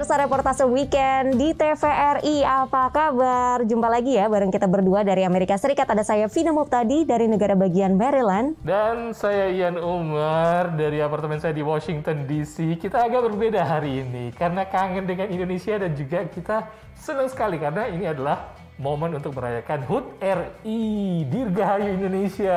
pemirsa Reportase Weekend di TVRI, apa kabar? Jumpa lagi ya bareng kita berdua dari Amerika Serikat. Ada saya Vina Muptadi dari negara bagian Maryland. Dan saya Ian Umar dari apartemen saya di Washington DC. Kita agak berbeda hari ini karena kangen dengan Indonesia dan juga kita senang sekali karena ini adalah momen untuk merayakan HUT RI, Dirgahayu Indonesia.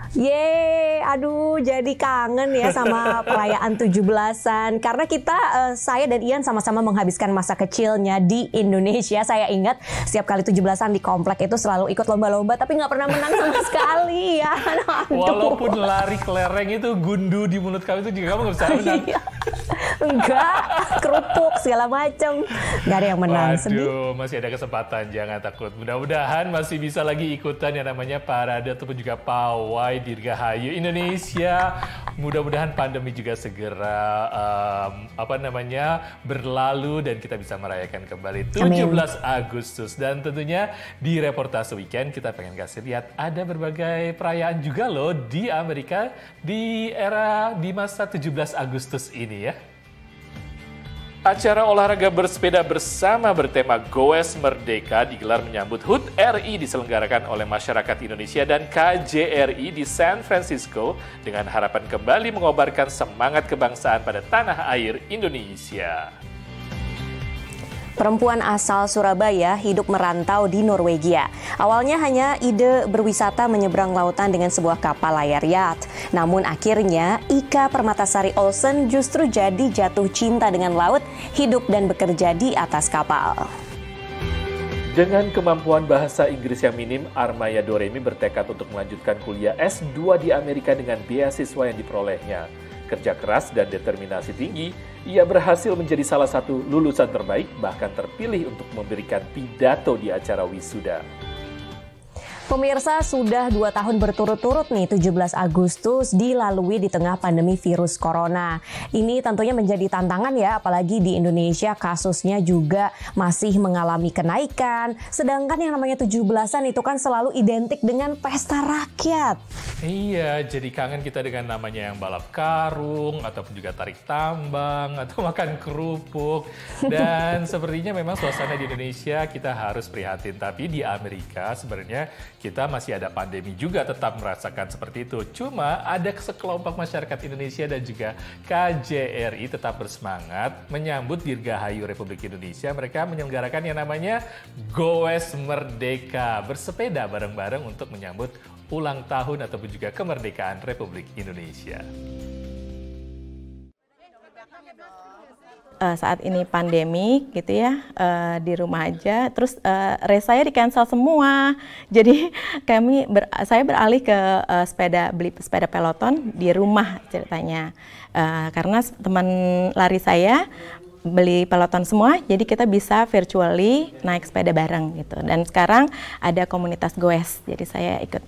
Yeay, aduh jadi kangen ya sama perayaan 17-an. Karena kita, saya dan Ian sama-sama menghabiskan masa kecilnya di Indonesia. Saya ingat setiap kali 17-an di komplek itu selalu ikut lomba-lomba, tapi nggak pernah menang sama sekali ya. Walaupun lari kelereng itu gundu di mulut kamu itu juga kamu nggak bisa menang. Enggak, kerupuk segala macam. Nggak ada yang menang. Waduh, Sedih. masih ada kesempatan, jangan takut. Mudah-mudahan masih bisa lagi ikutan yang namanya parade ataupun juga pawai Dirgahayu Indonesia. Mudah-mudahan pandemi juga segera berlalu dan kita bisa merayakan kembali 17 Agustus. Dan tentunya di Reportase Weekend kita pengen kasih lihat ada berbagai perayaan juga loh di Amerika di masa 17 Agustus ini ya. Acara olahraga bersepeda bersama bertema Goes Merdeka digelar menyambut HUT RI diselenggarakan oleh masyarakat Indonesia dan KJRI di San Francisco dengan harapan kembali mengobarkan semangat kebangsaan pada tanah air Indonesia. Perempuan asal Surabaya hidup merantau di Norwegia. Awalnya hanya ide berwisata menyeberang lautan dengan sebuah kapal layar yacht. Namun akhirnya Ika Permatasari Olsen justru jadi jatuh cinta dengan laut, hidup dan bekerja di atas kapal. Dengan kemampuan bahasa Inggris yang minim, Armaya Doremi bertekad untuk melanjutkan kuliah S2 di Amerika dengan beasiswa yang diperolehnya. Kerja keras dan determinasi tinggi, ia berhasil menjadi salah satu lulusan terbaik, bahkan terpilih untuk memberikan pidato di acara wisuda. Pemirsa, sudah 2 tahun berturut-turut nih 17 Agustus dilalui di tengah pandemi virus corona. Ini tentunya menjadi tantangan ya, apalagi di Indonesia kasusnya juga masih mengalami kenaikan. Sedangkan yang namanya 17-an itu kan selalu identik dengan pesta rakyat. Iya, jadi kangen kita dengan namanya yang balap karung, ataupun juga tarik tambang, atau makan kerupuk. Dan sepertinya memang suasana di Indonesia kita harus prihatin. Tapi di Amerika sebenarnya kita masih ada pandemi juga tetap merasakan seperti itu. Cuma ada sekelompok masyarakat Indonesia dan juga KJRI tetap bersemangat menyambut Dirgahayu Republik Indonesia. Mereka menyelenggarakan yang namanya Goes Merdeka, bersepeda bareng-bareng untuk menyambut ulang tahun ataupun juga kemerdekaan Republik Indonesia. Saat ini pandemi gitu ya, di rumah aja, terus race saya di cancel semua, jadi saya beralih ke beli sepeda peloton di rumah ceritanya, karena teman lari saya beli peloton semua, jadi kita bisa virtually naik sepeda bareng gitu. Dan sekarang ada komunitas Goes, jadi saya ikut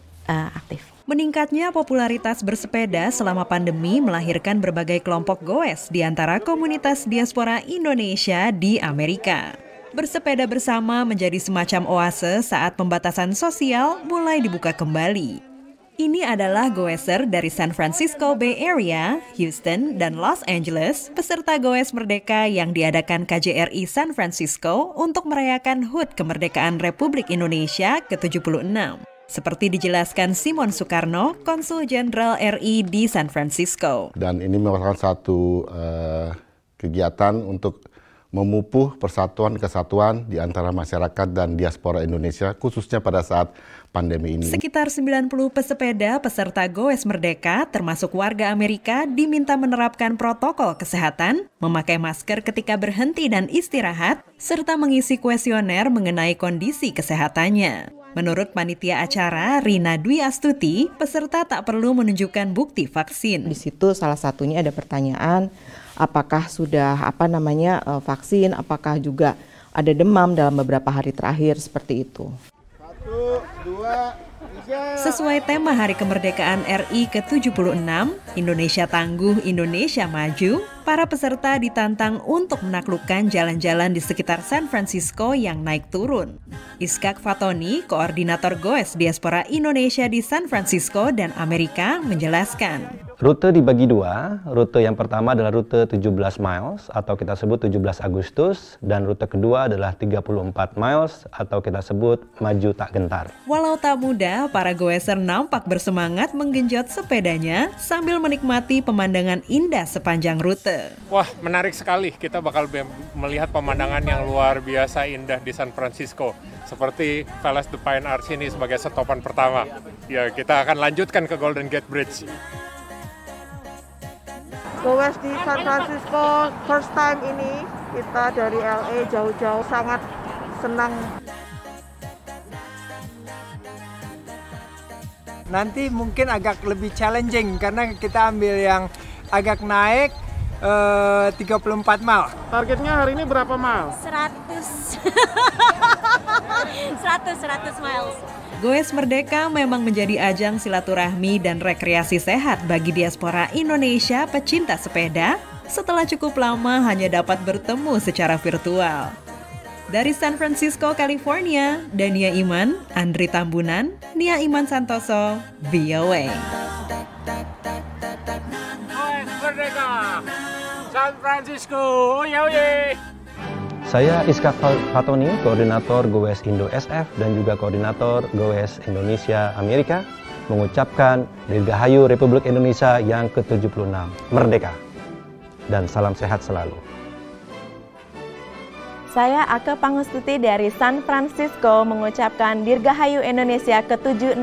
aktif. Meningkatnya popularitas bersepeda selama pandemi melahirkan berbagai kelompok goes di antara komunitas diaspora Indonesia di Amerika. Bersepeda bersama menjadi semacam oase saat pembatasan sosial mulai dibuka kembali. Ini adalah goeser dari San Francisco Bay Area, Houston, dan Los Angeles, peserta Goes Merdeka yang diadakan KJRI San Francisco untuk merayakan HUT Kemerdekaan Republik Indonesia ke-76. Seperti dijelaskan Simon Soekarno, Konsul Jenderal RI di San Francisco. Dan ini merupakan satu kegiatan untuk memupuk persatuan kesatuan di antara masyarakat dan diaspora Indonesia, khususnya pada saat pandemi ini. Sekitar 90 pesepeda peserta Goes Merdeka, termasuk warga Amerika, diminta menerapkan protokol kesehatan, memakai masker ketika berhenti dan istirahat, serta mengisi kuesioner mengenai kondisi kesehatannya. Menurut panitia acara, Rina Dwi Astuti, peserta tak perlu menunjukkan bukti vaksin. Di situ salah satunya ada pertanyaan, apakah sudah vaksin, apakah juga ada demam dalam beberapa hari terakhir, seperti itu. 1, 2, 3. Sesuai tema Hari Kemerdekaan RI ke-76, Indonesia Tangguh, Indonesia Maju, para peserta ditantang untuk menaklukkan jalan-jalan di sekitar San Francisco yang naik turun. Iskak Fatoni, koordinator Goes Diaspora Indonesia di San Francisco dan Amerika, menjelaskan. Rute dibagi dua, rute yang pertama adalah rute 17 miles atau kita sebut 17 Agustus dan rute kedua adalah 34 miles atau kita sebut maju tak gentar. Walau tak mudah, para goeser nampak bersemangat menggenjot sepedanya sambil menikmati pemandangan indah sepanjang rute. Wah, menarik sekali. Kita bakal melihat pemandangan yang luar biasa indah di San Francisco. Seperti Palace the Fine Arts ini sebagai stopan pertama. Ya, kita akan lanjutkan ke Golden Gate Bridge. Goes di San Francisco first time ini, kita dari LA jauh-jauh, sangat senang. Nanti mungkin agak lebih challenging karena kita ambil yang agak naik 34 mile. Targetnya hari ini berapa mile? 100 miles. Goes Merdeka memang menjadi ajang silaturahmi dan rekreasi sehat bagi diaspora Indonesia pecinta sepeda setelah cukup lama hanya dapat bertemu secara virtual. Dari San Francisco, California, Dania Iman, Andri Tambunan, Nia Iman Santoso, VOA. Goes Merdeka, San Francisco, oye oye. Saya Iskak Fatoni, Koordinator Goes Indo SF dan juga Koordinator Goes Indonesia Amerika, mengucapkan Dirgahayu Republik Indonesia yang ke-76, Merdeka, dan salam sehat selalu. Saya Ake Pangustuti dari San Francisco mengucapkan Dirgahayu Indonesia ke-76,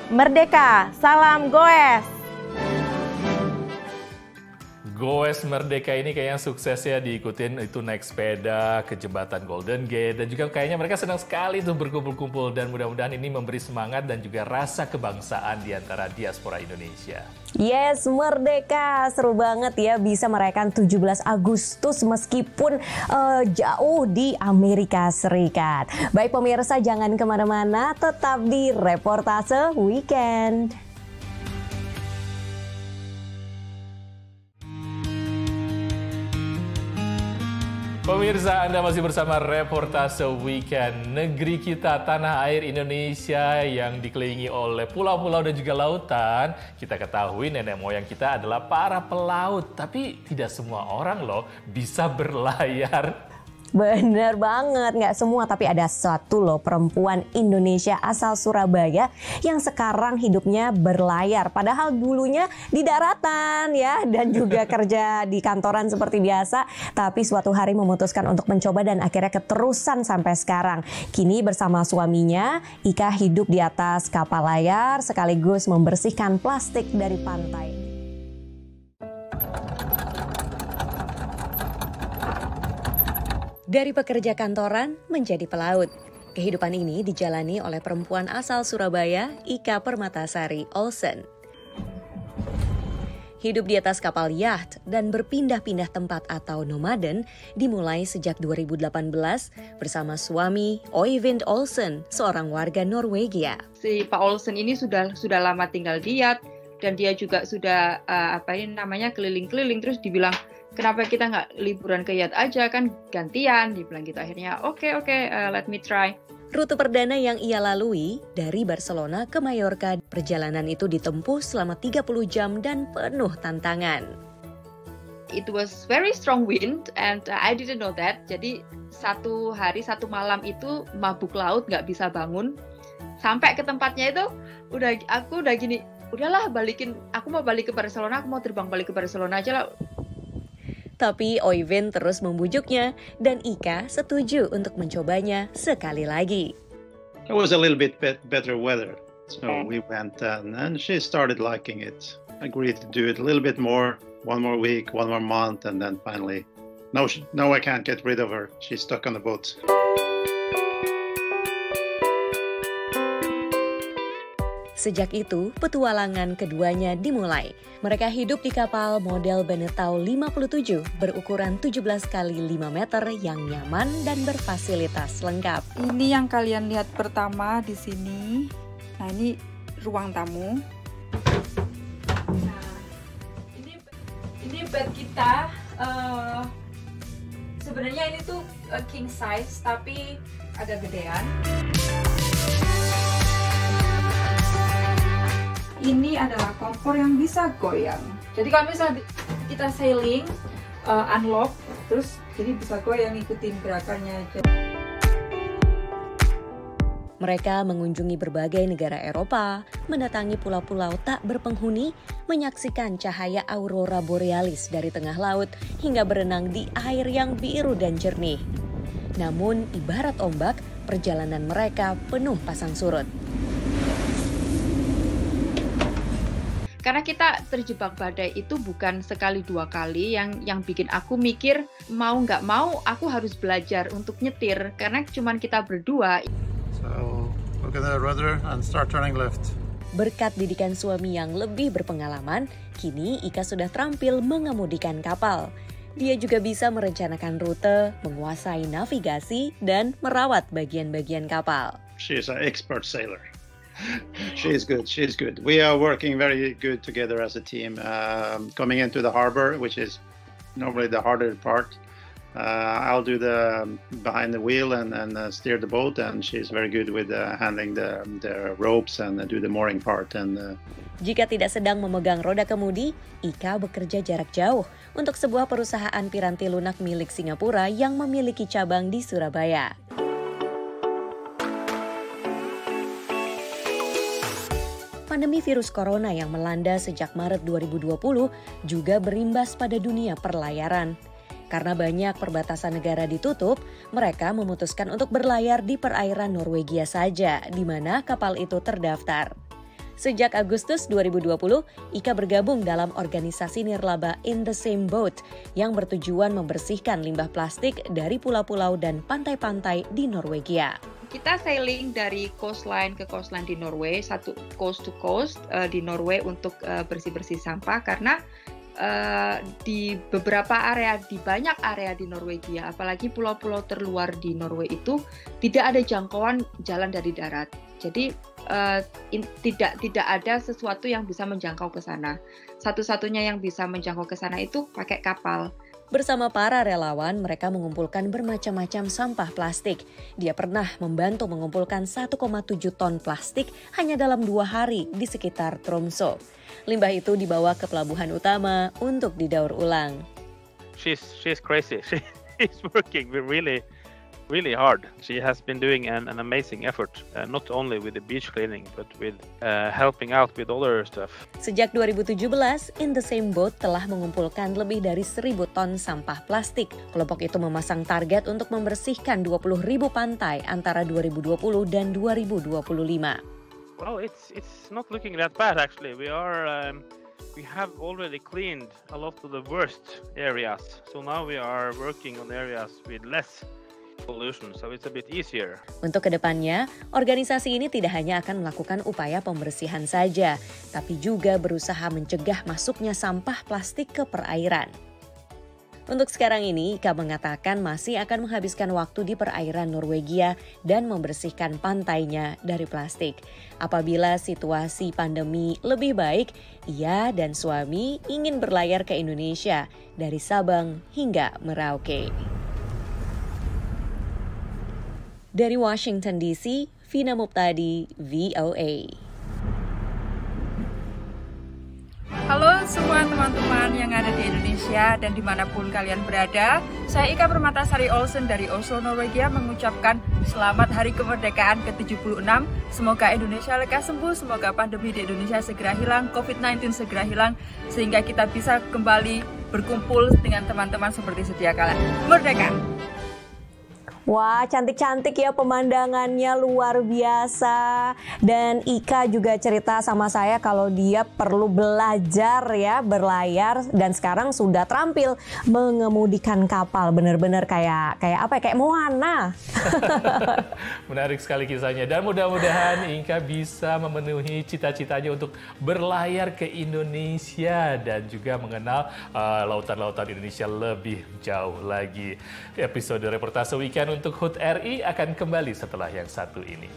Merdeka, salam Goes! Goes Merdeka ini kayaknya suksesnya diikutin itu naik sepeda ke jembatan Golden Gate dan juga kayaknya mereka senang sekali tuh berkumpul-kumpul dan mudah-mudahan ini memberi semangat dan juga rasa kebangsaan di antara diaspora Indonesia. Yes, Merdeka, seru banget ya bisa merayakan 17 Agustus meskipun jauh di Amerika Serikat. Baik pemirsa, jangan kemana-mana, tetap di Reportase Weekend. Pemirsa, Anda masih bersama Reportase Weekend. Negeri kita, tanah air Indonesia yang dikelilingi oleh pulau-pulau dan juga lautan. Kita ketahui nenek moyang kita adalah para pelaut. Tapi tidak semua orang loh bisa berlayar. Bener banget, nggak semua tapi ada satu loh perempuan Indonesia asal Surabaya yang sekarang hidupnya berlayar. Padahal dulunya di daratan ya dan juga kerja di kantoran seperti biasa. Tapi suatu hari memutuskan untuk mencoba dan akhirnya keterusan sampai sekarang. Kini bersama suaminya, Ika hidup di atas kapal layar sekaligus membersihkan plastik dari pantai. Dari pekerja kantoran menjadi pelaut. Kehidupan ini dijalani oleh perempuan asal Surabaya, Ika Permatasari Olsen. Hidup di atas kapal yacht dan berpindah-pindah tempat atau nomaden dimulai sejak 2018 bersama suami Øyvind Olsen, seorang warga Norwegia. Si Pak Olsen ini sudah lama tinggal di yacht dan dia juga sudah keliling-keliling, terus dibilang, kenapa kita nggak liburan ke yacht aja, kan gantian, dibilang gitu. Akhirnya oke, let me try. Rute perdana yang ia lalui dari Barcelona ke Mallorca. Perjalanan itu ditempuh selama 30 jam dan penuh tantangan. It was very strong wind and I didn't know that. Jadi satu malam itu mabuk laut, nggak bisa bangun. Sampai ke tempatnya itu aku udah gini, udahlah aku mau balik ke Barcelona, aku mau terbang balik ke Barcelona aja lah. Tapi Øyvind terus membujuknya dan Ika setuju untuk mencobanya sekali lagi. It was a little bit better weather, so we went and she started liking it. Agreed to do it a little bit more, one more week, one more month, and then finally, no, I can't get rid of her. She's stuck on the boat. Sejak itu, petualangan keduanya dimulai. Mereka hidup di kapal model Benetau 57 berukuran 17 kali 5 meter yang nyaman dan berfasilitas lengkap. Ini yang kalian lihat pertama di sini. Nah, ini ruang tamu. Ini bed kita. Sebenarnya ini tuh king size tapi agak gedean. Ini adalah kompor yang bisa goyang. Jadi kalau misalnya kita sailing, unlock, terus jadi bisa goyang ngikutin gerakannya aja. Mereka mengunjungi berbagai negara Eropa, mendatangi pulau-pulau tak berpenghuni, menyaksikan cahaya aurora borealis dari tengah laut, hingga berenang di air yang biru dan jernih. Namun, ibarat ombak, perjalanan mereka penuh pasang surut. Karena kita terjebak badai itu bukan sekali dua kali, yang bikin aku mikir mau nggak mau aku harus belajar untuk nyetir karena cuman kita berdua. So look at the rudder and start turning left. Berkat didikan suami yang lebih berpengalaman, kini Ika sudah terampil mengemudikan kapal. Dia juga bisa merencanakan rute, menguasai navigasi, dan merawat bagian-bagian kapal. She is an expert sailor. She's good. We are working very good together as a team. Coming into the harbor, which is normally the harder part, I'll do the behind the wheel and steer the boat, and she's very good with handling the ropes and do the mooring part. Jika tidak sedang memegang roda kemudi, Ika bekerja jarak jauh untuk sebuah perusahaan piranti lunak milik Singapura yang memiliki cabang di Surabaya. Pandemi virus corona yang melanda sejak Maret 2020 juga berimbas pada dunia perlayaran. Karena banyak perbatasan negara ditutup, mereka memutuskan untuk berlayar di perairan Norwegia saja, di mana kapal itu terdaftar. Sejak Agustus 2020, Ika bergabung dalam organisasi nirlaba In the Same Boat yang bertujuan membersihkan limbah plastik dari pulau-pulau dan pantai-pantai di Norwegia. Kita sailing dari coastline ke coastline di Norway, satu coast to coast di Norway untuk bersih-bersih sampah karena di beberapa area, di banyak area di Norwegia, apalagi pulau-pulau terluar di Norway itu tidak ada jangkauan jalan dari darat. Jadi tidak ada sesuatu yang bisa menjangkau ke sana. Satu-satunya yang bisa menjangkau ke sana itu pakai kapal. Bersama para relawan, mereka mengumpulkan bermacam-macam sampah plastik. Dia pernah membantu mengumpulkan 1,7 ton plastik hanya dalam 2 hari di sekitar Tromsø. Limbah itu dibawa ke pelabuhan utama untuk didaur ulang. She's crazy. She's working really hard. She has been doing an amazing effort, not only with the beach cleaning, but with helping out with other stuff. Sejak 2017, In the Same Boat telah mengumpulkan lebih dari 1.000 ton sampah plastik. Kelompok itu memasang target untuk membersihkan 20.000 pantai antara 2020 dan 2025. Well, it's not looking that bad actually. We have already cleaned a lot of the worst areas, so now we are working on areas with less pollution, so it's a bit easier. Untuk kedepannya, organisasi ini tidak hanya akan melakukan upaya pembersihan saja, tapi juga berusaha mencegah masuknya sampah plastik ke perairan. Untuk sekarang ini, Ika mengatakan masih akan menghabiskan waktu di perairan Norwegia dan membersihkan pantainya dari plastik. Apabila situasi pandemi lebih baik, ia dan suami ingin berlayar ke Indonesia dari Sabang hingga Merauke. Dari Washington DC, Vina Muptadi, VOA. Halo semua teman-teman yang ada di Indonesia dan dimanapun kalian berada. Saya Ika Permatasari Olsen dari Oslo, Norwegia mengucapkan selamat Hari Kemerdekaan ke-76. Semoga Indonesia lekas sembuh, semoga pandemi di Indonesia segera hilang, COVID-19 segera hilang, sehingga kita bisa kembali berkumpul dengan teman-teman seperti sedia kala. Merdeka! Wah, cantik-cantik ya pemandangannya, luar biasa. Dan Ika juga cerita sama saya kalau dia perlu belajar ya berlayar dan sekarang sudah terampil mengemudikan kapal. Bener-bener kayak apa ya? Kayak Moana. Menarik sekali kisahnya dan mudah-mudahan Ika bisa memenuhi cita-citanya untuk berlayar ke Indonesia dan juga mengenal lautan-lautan Indonesia lebih jauh lagi. Episode reportase weekend untuk HUT RI akan kembali setelah yang satu ini.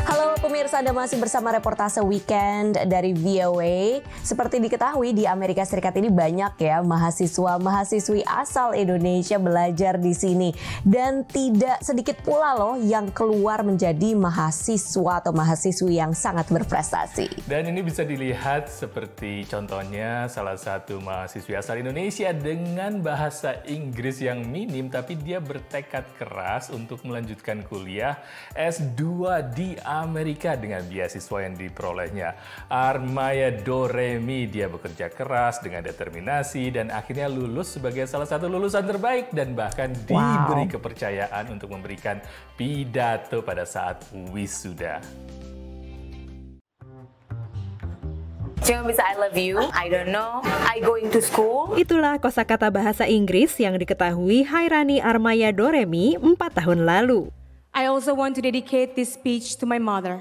Halo pemirsa Pemirsa, Anda masih bersama reportase weekend dari VOA. Seperti diketahui di Amerika Serikat ini banyak ya mahasiswa-mahasiswi asal Indonesia belajar di sini. Dan tidak sedikit pula loh yang keluar menjadi mahasiswa atau mahasiswi yang sangat berprestasi. Dan ini bisa dilihat seperti contohnya salah satu mahasiswi asal Indonesia dengan bahasa Inggris yang minim, tapi dia bertekad keras untuk melanjutkan kuliah S2 di Amerika dengan beasiswa yang diperolehnya. Armaya Doremi, dia bekerja keras dengan determinasi dan akhirnya lulus sebagai salah satu lulusan terbaik dan bahkan diberi kepercayaan untuk memberikan pidato pada saat wisuda. Cuma bisa I love you, I don't know, I going to school. Itulah kosakata bahasa Inggris yang diketahui Hairani Armaya Doremi 4 tahun lalu. I also want to dedicate this speech to my mother,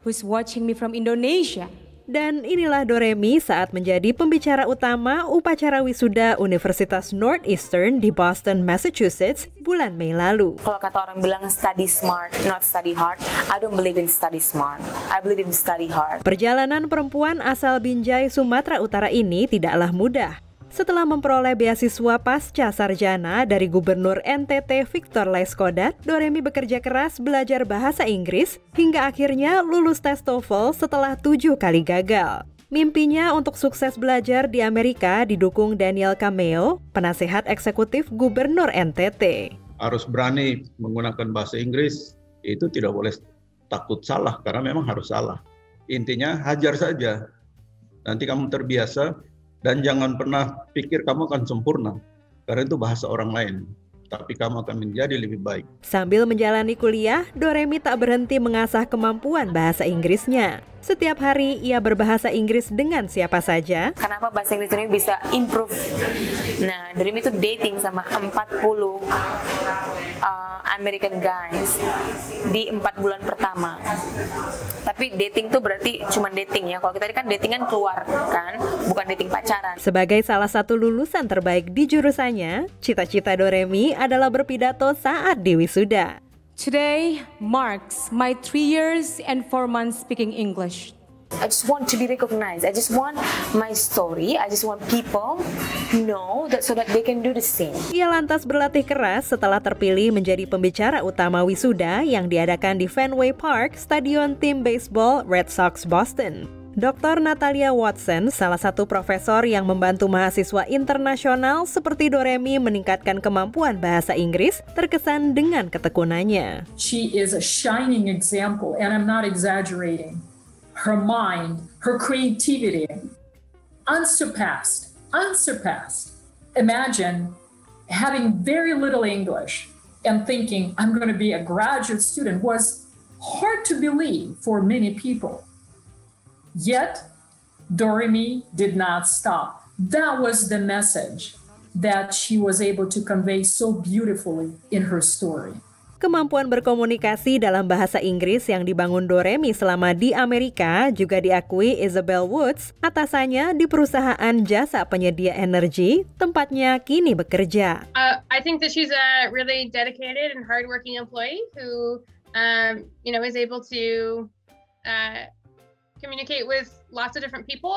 who's watching me from Indonesia. Dan inilah Doremi saat menjadi pembicara utama upacara wisuda Universitas Northeastern di Boston, Massachusetts bulan Mei lalu. Kalau kata orang bilang study smart, not study hard, I don't believe in study smart. I believe in study hard. Perjalanan perempuan asal Binjai, Sumatera Utara ini tidaklah mudah. Setelah memperoleh beasiswa pasca sarjana dari Gubernur NTT Victor Laiskodat, Doremi bekerja keras belajar bahasa Inggris hingga akhirnya lulus tes TOEFL setelah 7 kali gagal. Mimpinya untuk sukses belajar di Amerika didukung Daniel Cameo, penasehat eksekutif Gubernur NTT. Harus berani menggunakan bahasa Inggris, itu tidak boleh takut salah karena memang harus salah. Intinya hajar saja, nanti kamu terbiasa. Dan jangan pernah pikir kamu akan sempurna, karena itu bahasa orang lain. Tapi kamu akan menjadi lebih baik. Sambil menjalani kuliah, Doremi tak berhenti mengasah kemampuan bahasa Inggrisnya. Setiap hari ia berbahasa Inggris dengan siapa saja. Kenapa bahasa Inggris ini bisa improve? Nah, Doremi itu dating sama 40 American guys di 4 bulan pertama. Tapi dating tuh berarti cuma dating ya. Kalau kita kan dating kan keluar kan, bukan dating pacaran. Sebagai salah satu lulusan terbaik di jurusannya, cita-cita Doremi adalah berpidato saat di wisuda. Today marks my 3 years and 4 months speaking English. I just want to be recognized. I just want my story. I just want people know that so that they can do the same. Ia lantas berlatih keras setelah terpilih menjadi pembicara utama wisuda yang diadakan di Fenway Park, stadion tim baseball Red Sox Boston. Dr. Natalia Watson, salah satu profesor yang membantu mahasiswa internasional seperti Doremi meningkatkan kemampuan bahasa Inggris, terkesan dengan ketekunannya. She is a shining example, and I'm not exaggerating. Her mind, her creativity, unsurpassed. Imagine having very little English and thinking, I'm going to be a graduate student, was hard to believe for many people. Yet, Doremi did not stop. That was the message that she was able to convey so beautifully in her story. Kemampuan berkomunikasi dalam bahasa Inggris yang dibangun Doremi selama di Amerika juga diakui Isabel Woods, atasannya di perusahaan jasa penyedia energi, tempatnya kini bekerja. I think that she's a really dedicated and hardworking employee who, is able to communicate with lots of different people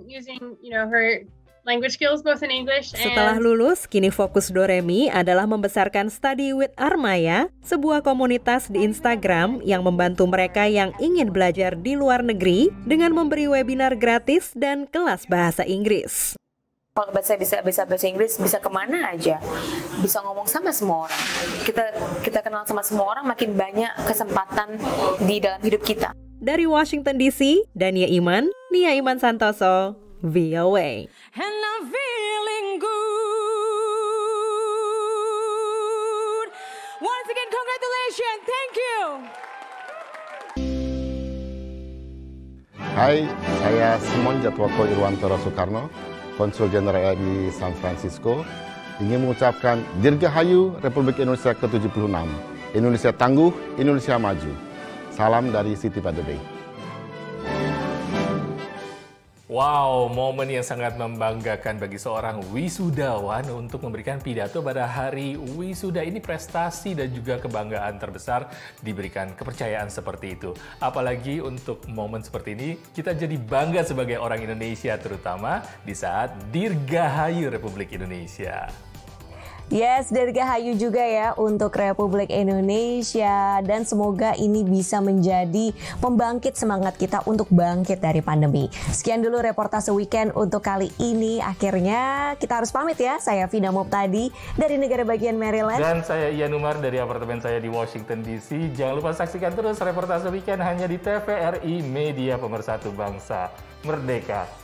using, her language skills both in English and... Setelah lulus, kini fokus Doremi adalah membesarkan Study with Armaya, sebuah komunitas di Instagram yang membantu mereka yang ingin belajar di luar negeri dengan memberi webinar gratis dan kelas bahasa Inggris. Kalau bisa bahasa Inggris, bisa kemana aja, bisa ngomong sama semua orang. Kita kenal sama semua orang, makin banyak kesempatan di dalam hidup kita. Dari Washington DC, Dania Iman, Nia Iman Santoso, VOA. And I'm feeling good. Once again, congratulations. Thank you. Hai, saya Simon Jatwoko Irwantoro Soekarno, Konsul Jenderal di San Francisco, ingin mengucapkan Dirgahayu Republik Indonesia ke-76. Indonesia tangguh, Indonesia maju. Salam dari City by the Bay. Wow, momen yang sangat membanggakan bagi seorang wisudawan untuk memberikan pidato pada hari wisuda. Ini prestasi dan juga kebanggaan terbesar diberikan kepercayaan seperti itu. Apalagi untuk momen seperti ini, kita jadi bangga sebagai orang Indonesia, terutama di saat Dirgahayu Republik Indonesia. Yes, Dirgahayu juga ya untuk Republik Indonesia, dan semoga ini bisa menjadi pembangkit semangat kita untuk bangkit dari pandemi. Sekian dulu reportase weekend untuk kali ini. Akhirnya kita harus pamit ya. Saya Vina Moptadi dari negara bagian Maryland. Dan saya Ian Umar dari apartemen saya di Washington DC. Jangan lupa saksikan terus reportase weekend hanya di TVRI, media pemersatu bangsa. Merdeka!